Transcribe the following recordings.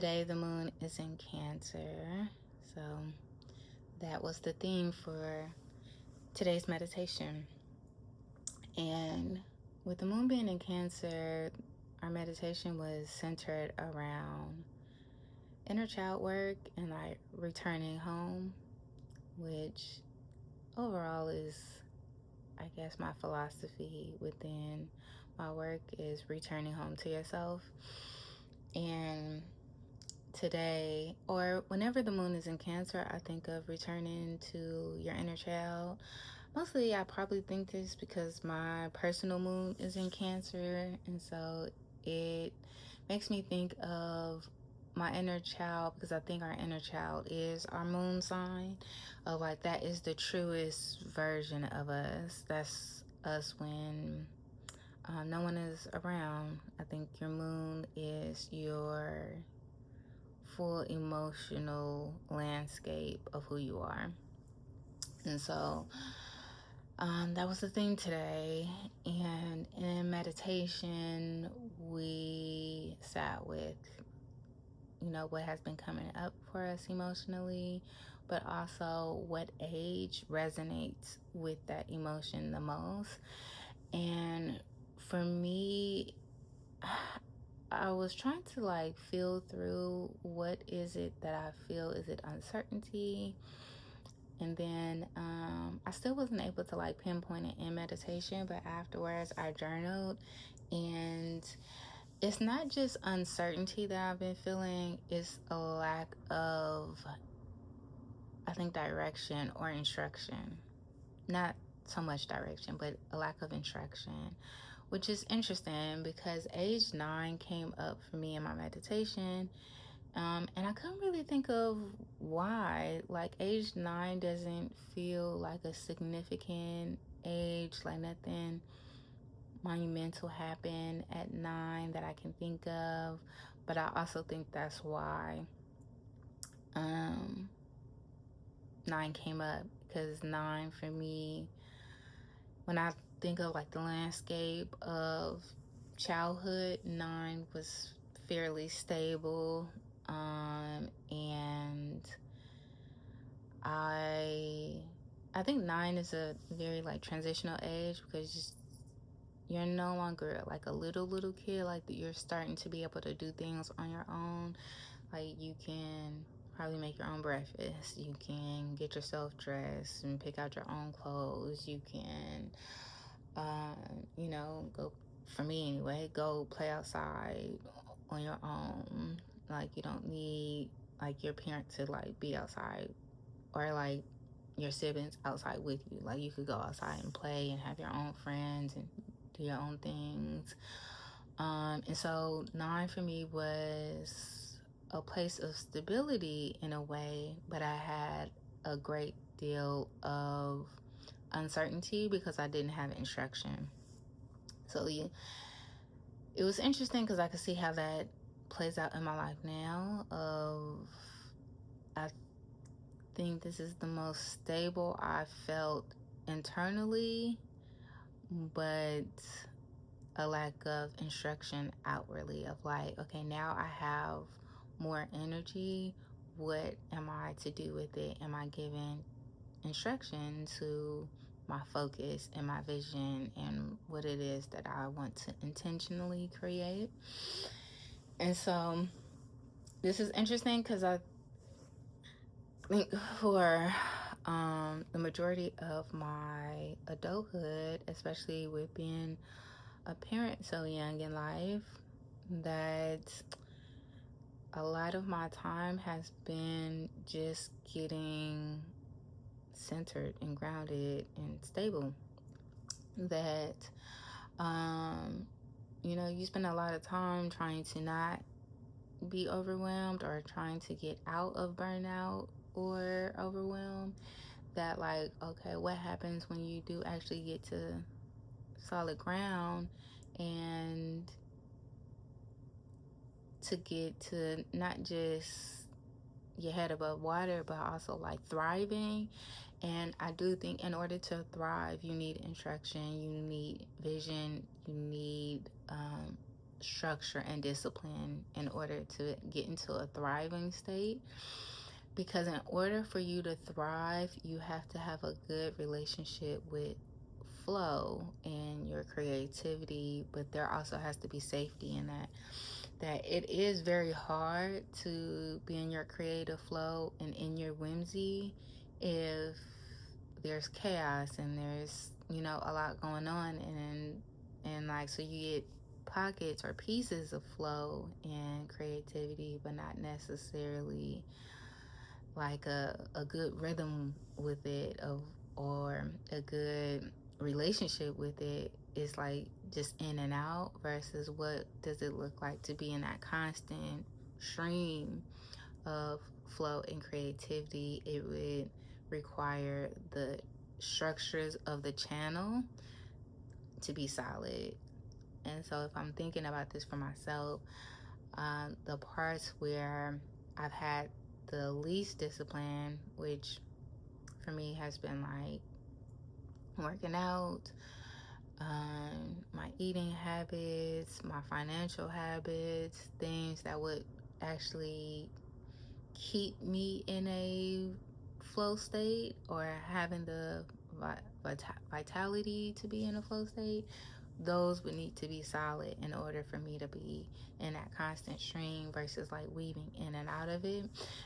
Today the moon is in Cancer, so that was the theme for today's meditation. And with the moon being in Cancer, our meditation was centered around inner child work and like returning home, which overall is, I guess, my philosophy within my work is returning home to yourself. And today, or whenever the moon is in Cancer, I think of returning to your inner child. Mostly I probably think this because my personal moon is in Cancer, and so it makes me think of my inner child, because I think our inner child is our moon sign, of like that is the truest version of us. That's us when no one is around. I think your moon is your full emotional landscape of who you are. And so that was the theme today. And in meditation, we sat with, what has been coming up for us emotionally, but also what age resonates with that emotion the most. And for me, I was trying to like feel through what is it that I feel. Is it uncertainty? And then I still wasn't able to like pinpoint it in meditation, but afterwards I journaled, and it's not just uncertainty that I've been feeling, it's a lack of, I think, direction or instruction. Not so much direction, but a lack of instruction, which is interesting because age 9 came up for me in my meditation. And I couldn't really think of why. Like, age 9 doesn't feel like a significant age, like nothing monumental happened at 9 that I can think of. But I also think that's why 9 came up, because 9 for me, when I think of like the landscape of childhood, 9 was fairly stable. And I think 9 is a very like transitional age, because you're no longer like a little kid. Like, you're starting to be able to do things on your own. Like, you can probably make your own breakfast, you can get yourself dressed and pick out your own clothes, you can go, for me anyway, go play outside on your own. Like, you don't need like your parent to like be outside, or like your siblings outside with you. Like, you could go outside and play and have your own friends and do your own things. And so 9 for me was a place of stability in a way, but I had a great deal of uncertainty because I didn't have instruction. So it was interesting because I could see how that plays out in my life now. I think this is the most stable I felt internally, but a lack of instruction outwardly, of like, okay, now I have more energy. What am I to do with it? Am I giving instruction to my focus and my vision and what it is that I want to intentionally create? And so this is interesting because I think for the majority of my adulthood, especially with being a parent so young in life, that a lot of my time has been just getting centered and grounded and stable. That you spend a lot of time trying to not be overwhelmed, or trying to get out of burnout or overwhelm. That, like, okay, what happens when you do actually get to solid ground, and to get to not just your head above water, but also like thriving. And I do think in order to thrive, you need instruction, you need vision, you need structure and discipline in order to get into a thriving state. Because in order for you to thrive, you have to have a good relationship with flow and your creativity, but there also has to be safety in that it is very hard to be in your creative flow and in your whimsy if there's chaos and there's, a lot going on, and like, so you get pockets or pieces of flow and creativity, but not necessarily like a good rhythm with it, or a good relationship with it. Is like just in and out, versus what does it look like to be in that constant stream of flow and creativity. It would require the structures of the channel to be solid. And so if I'm thinking about this for myself, the parts where I've had the least discipline, which for me has been like working out, my eating habits, my financial habits, things that would actually keep me in a flow state, or having the vitality to be in a flow state. Those would need to be solid in order for me to be in that constant stream, versus like weaving in and out of it.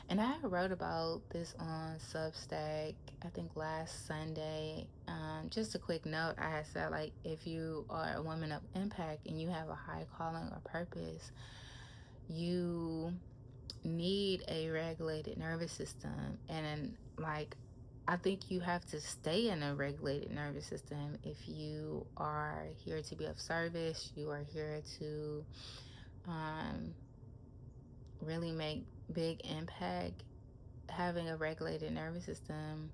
And I wrote about this on Substack, I think last Sunday. Just a quick note, I had said, like, if you are a woman of impact and you have a high calling or purpose, you need a regulated nervous system. And like, I think you have to stay in a regulated nervous system if you are here to be of service. You are here to really make big impact. Having a regulated nervous system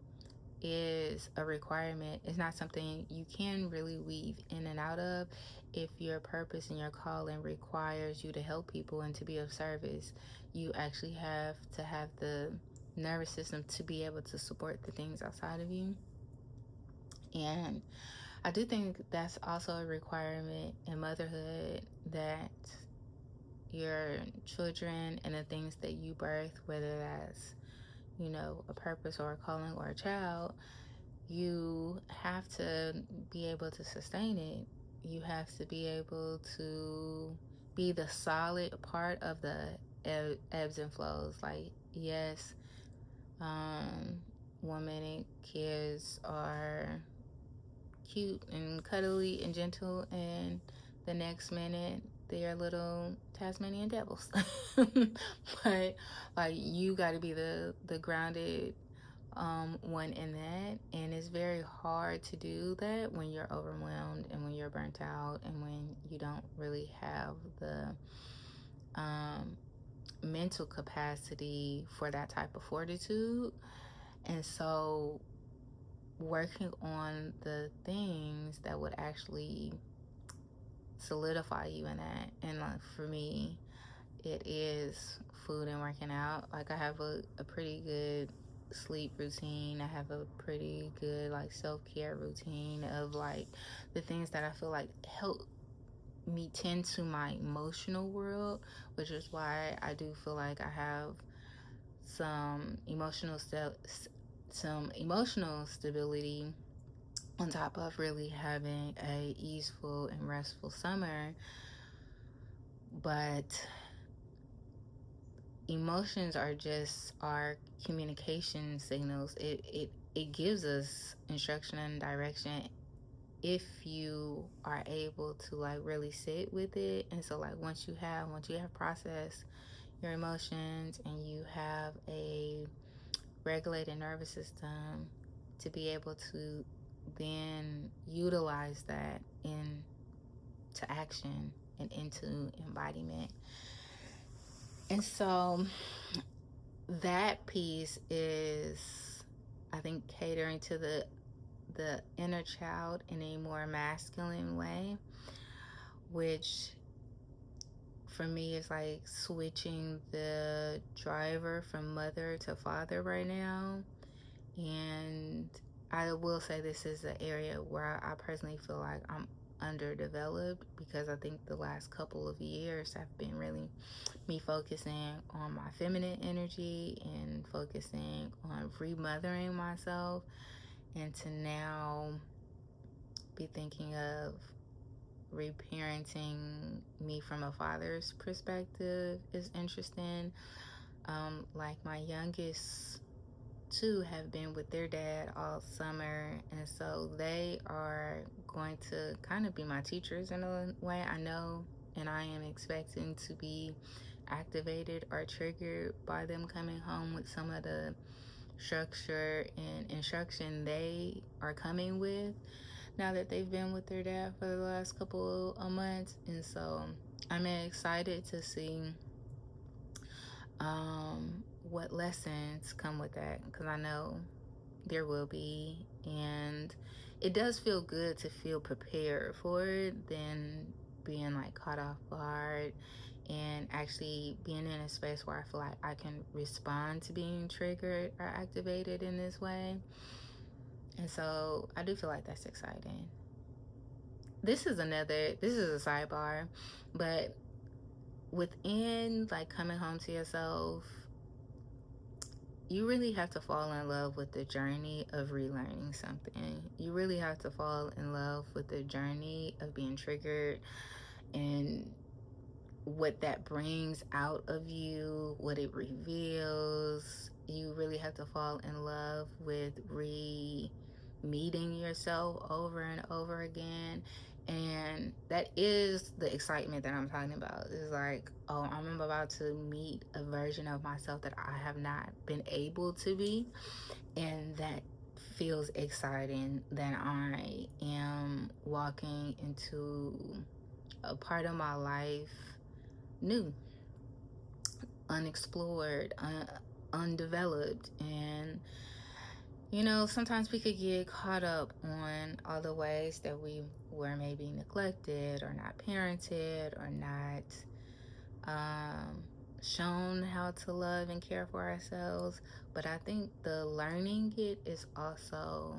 is a requirement. It's not something you can really weave in and out of. If your purpose and your calling requires you to help people and to be of service, you actually have to have the nervous system to be able to support the things outside of you. And I do think that's also a requirement in motherhood, that your children and the things that you birth, whether that's, a purpose or a calling or a child, you have to be able to sustain it. You have to be able to be the solid part of the ebbs and flows. Like, yes, 1 minute kids are cute and cuddly and gentle, and the next minute they're little Tasmanian devils. But like, you got to be the grounded one in that. And it's very hard to do that when you're overwhelmed and when you're burnt out and when you don't really have the mental capacity for that type of fortitude. And so working on the things that would actually solidify you in that. And like, for me, it is food and working out. Like, I have a pretty good sleep routine. I have a pretty good like self-care routine of like the things that I feel like help me tend to my emotional world, which is why I do feel like I have some emotional stability on top of really having a easeful and restful summer. But emotions are just our communication signals. It gives us instruction and direction if you are able to like really sit with it. And so like, once you have processed your emotions and you have a regulated nervous system, to be able to then utilize that into action and into embodiment. And so that piece is, I think, catering to the inner child in a more masculine way, which for me is like switching the driver from mother to father right now. And I will say this is an area where I personally feel like I'm underdeveloped, because I think the last couple of years have been really me focusing on my feminine energy and focusing on remothering myself, and to now be thinking of reparenting me from a father's perspective is interesting. Like my youngest two have been with their dad all summer, and so they are going to kind of be my teachers in a way, I know, and I am expecting to be activated or triggered by them coming home with some of the structure and instruction they are coming with now that they've been with their dad for the last couple of months. And so I'm excited to see what lessons come with that, because I know there will be. And it does feel good to feel prepared for it than being like caught off guard, and actually being in a space where I feel like I can respond to being triggered or activated in this way. And so I do feel like that's exciting. This is a sidebar, but within like coming home to yourself, you really have to fall in love with the journey of relearning something. You really have to fall in love with the journey of being triggered and what that brings out of you, what it reveals. You really have to fall in love with meeting yourself over and over again. And that is the excitement that I'm talking about. It's like, oh, I'm about to meet a version of myself that I have not been able to be. And that feels exciting, that I am walking into a part of my life new, unexplored, undeveloped. And you know, sometimes we could get caught up on all the ways that we were maybe neglected or not parented or not shown how to love and care for ourselves. But I think the learning it is also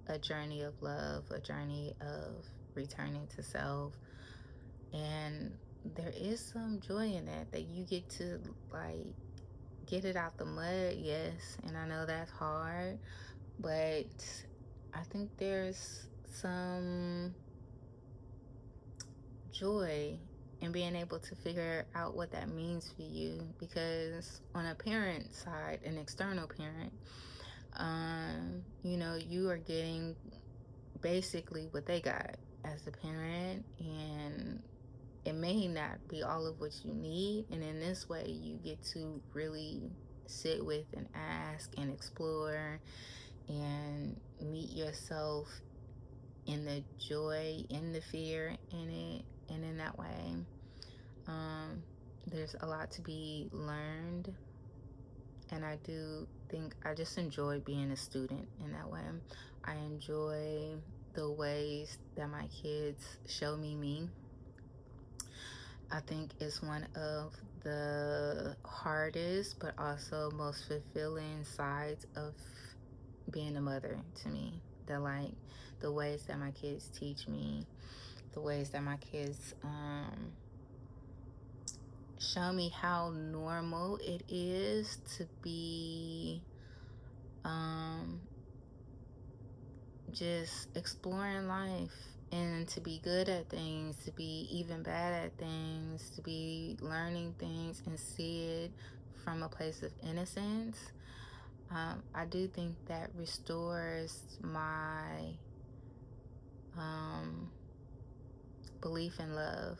a journey of love, a journey of returning to self. And there is some joy in that you get to like get it out the mud, yes, and I know that's hard, but I think there's some joy in being able to figure out what that means for you, because on a parent side, an external parent, you know, you are getting basically what they got as a parent, and it may not be all of what you need. And in this way, you get to really sit with and ask and explore and meet yourself in the joy, in the fear in it. And in that way, there's a lot to be learned. And I do think I just enjoy being a student in that way. I enjoy the ways that my kids show me. I think it's one of the hardest but also most fulfilling sides of being a mother to me. The ways that my kids teach me, the ways that my kids show me how normal it is to be just exploring life, and to be good at things, to be even bad at things, to be learning things and see it from a place of innocence. I do think that restores my belief in love.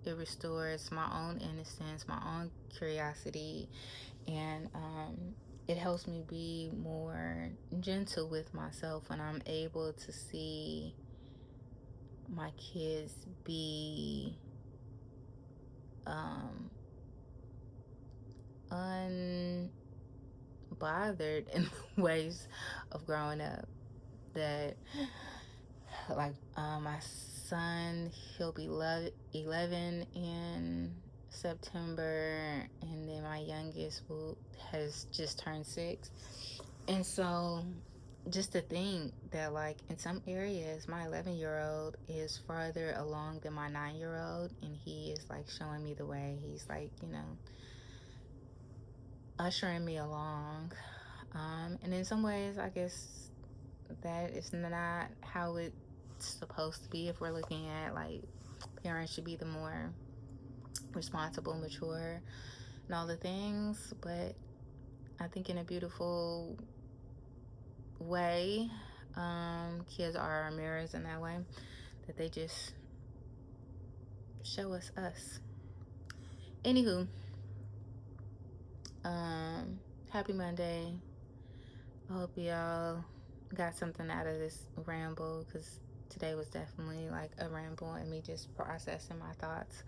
It restores my own innocence, my own curiosity, and it helps me be more gentle with myself when I'm able to see my kids be unbothered in ways of growing up. That, like, my son, he'll be 11 in September, and then my youngest has just turned 6. And so just to think that, like, in some areas, my 11-year-old is farther along than my 9-year-old, and he is like showing me the way. He's like, ushering me along. And in some ways, I guess that is not how it's supposed to be. If we're looking at, like, parents should be the more responsible, mature, and all the things, but I think in a beautiful way, kids are our mirrors in that way, that they just show us. Anywho, happy Monday. I hope y'all got something out of this ramble, because today was definitely like a ramble and me just processing my thoughts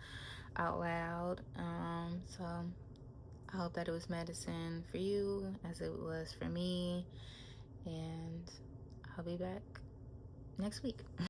out loud. So I hope that it was medicine for you as it was for me, and I'll be back next week.